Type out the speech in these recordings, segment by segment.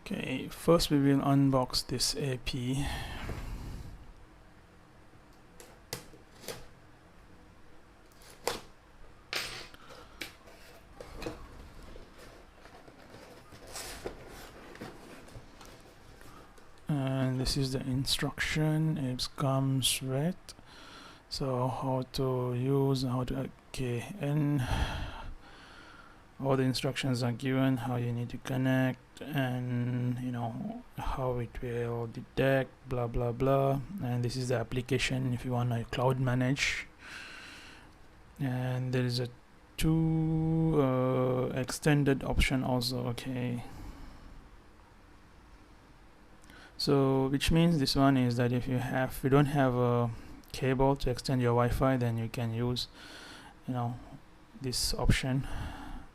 Okay, first we will unbox this AP. And this is the instruction. It comes with so how to use, how to and all the instructions are given, how you need to connect, and how it will detect, blah blah blah. And this is the application if you want to cloud manage. And there is a two extended option also. Okay, so which means this one is that if you don't have a cable to extend your Wi-Fi, then you can use this option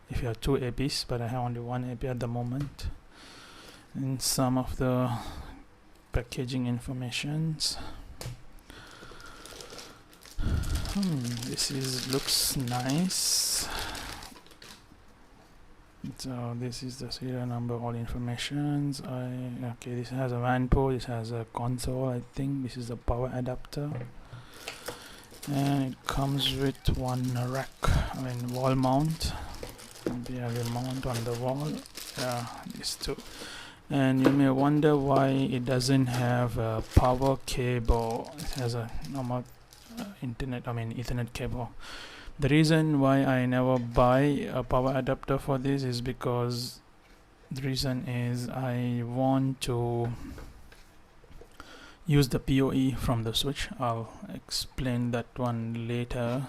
if you have two APs, but I have only one AP at the moment. And some of the packaging informations. This looks nice. So this is the serial number, all informations. Okay, this has a WAN port, this has a console, I think this is the power adapter, and it comes with one rack, wall mount. Maybe I will mount on the wall. Yeah, these two. And you may wonder why it doesn't have a power cable. It has a normal Ethernet cable. The reason why I never buy a power adapter for this is because the reason is I want to use the PoE from the switch. I'll explain that one later.